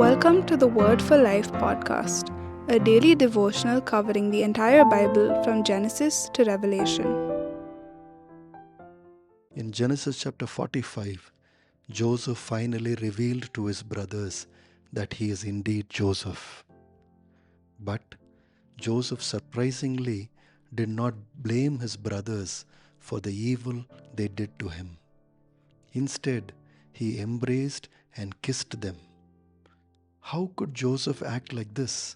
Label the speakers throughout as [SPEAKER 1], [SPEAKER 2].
[SPEAKER 1] Welcome to the Word for Life podcast, a daily devotional covering the entire Bible from Genesis to Revelation.
[SPEAKER 2] In Genesis chapter 45, Joseph finally revealed to his brothers that he is indeed Joseph. But Joseph surprisingly did not blame his brothers for the evil they did to him. Instead, he embraced and kissed them. How could Joseph act like this?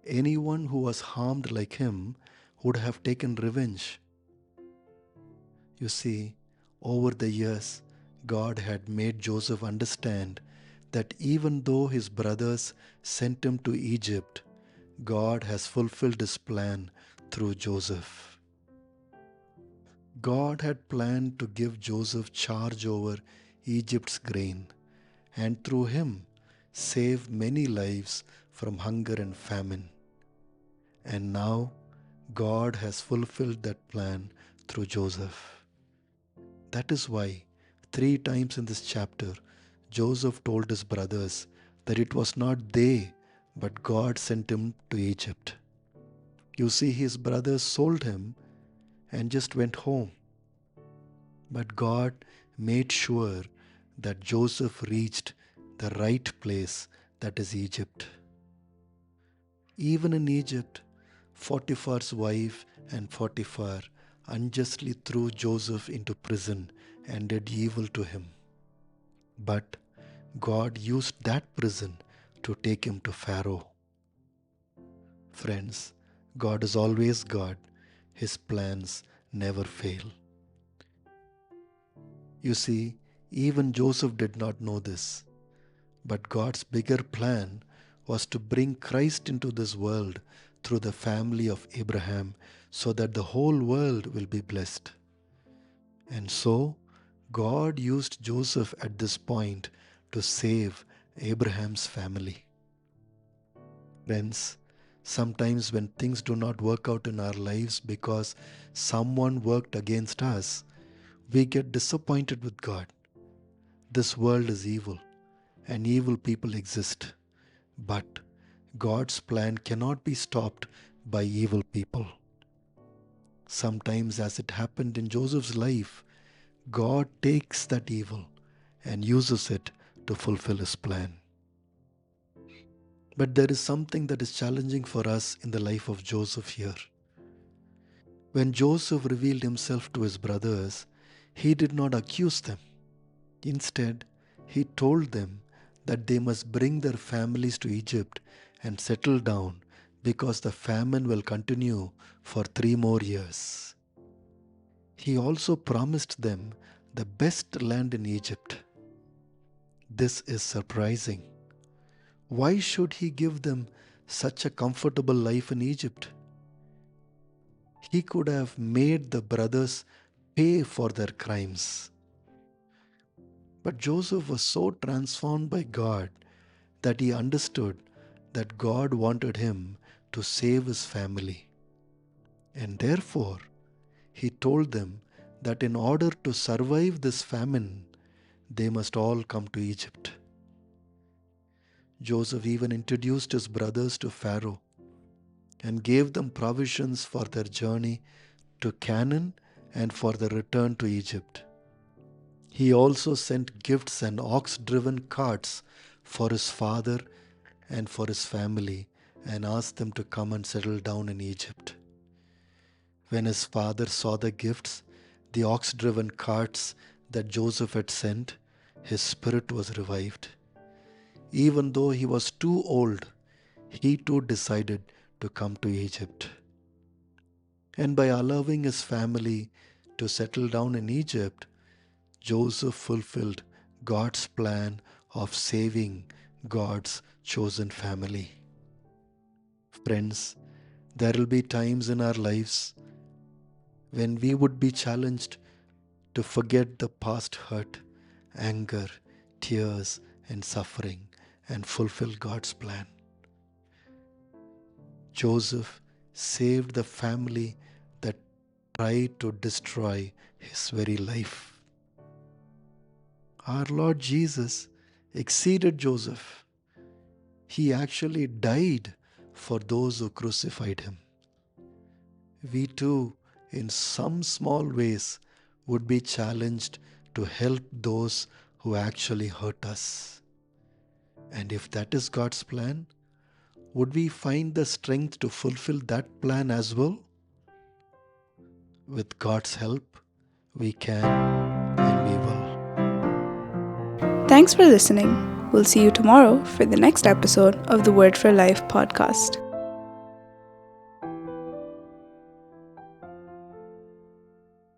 [SPEAKER 2] Anyone who was harmed like him would have taken revenge. You see, over the years, God had made Joseph understand that even though his brothers sent him to Egypt, God has fulfilled his plan through Joseph. God had planned to give Joseph charge over Egypt's grain and through him save many lives from hunger and famine. And now God has fulfilled that plan through Joseph. That is why, 3 times in this chapter, Joseph told his brothers that it was not they, but God sent him to Egypt. You see, his brothers sold him and just went home. But God made sure that Joseph reached the right place, that is Egypt. Even in Egypt, Potiphar's wife and Potiphar unjustly threw Joseph into prison and did evil to him. But God used that prison to take him to Pharaoh. Friends, God is always God. His plans never fail. You see, even Joseph did not know this. But God's bigger plan was to bring Christ into this world through the family of Abraham so that the whole world will be blessed. And so, God used Joseph at this point to save Abraham's family. Friends, sometimes when things do not work out in our lives because someone worked against us, we get disappointed with God. This world is evil and evil people exist. But God's plan cannot be stopped by evil people. Sometimes, as it happened in Joseph's life, God takes that evil and uses it to fulfill his plan. But there is something that is challenging for us in the life of Joseph here. When Joseph revealed himself to his brothers, he did not accuse them. Instead, he told them that they must bring their families to Egypt and settle down because the famine will continue for 3 more years. He also promised them the best land in Egypt. This is surprising. Why should he give them such a comfortable life in Egypt? He could have made the brothers pay for their crimes. But Joseph was so transformed by God that he understood that God wanted him to save his family. And therefore, he told them that in order to survive this famine, they must all come to Egypt. Joseph even introduced his brothers to Pharaoh and gave them provisions for their journey to Canaan and for their return to Egypt. He also sent gifts and ox-driven carts for his father and for his family and asked them to come and settle down in Egypt. When his father saw the gifts, the ox-driven carts that Joseph had sent, his spirit was revived. Even though he was too old, he too decided to come to Egypt. And by allowing his family to settle down in Egypt, Joseph fulfilled God's plan of saving God's chosen family. Friends, there will be times in our lives when we would be challenged to forget the past hurt, anger, tears, and suffering and fulfill God's plan. Joseph saved the family that tried to destroy his very life. Our Lord Jesus exceeded Joseph He actually died for those who crucified him. We too, in some small ways, would be challenged to help those who actually hurt us. And if that is God's plan, would we find the strength to fulfill that plan as well? With God's help, we can and we will.
[SPEAKER 1] Thanks for listening. We'll see you tomorrow for the next episode of the Word for Life podcast.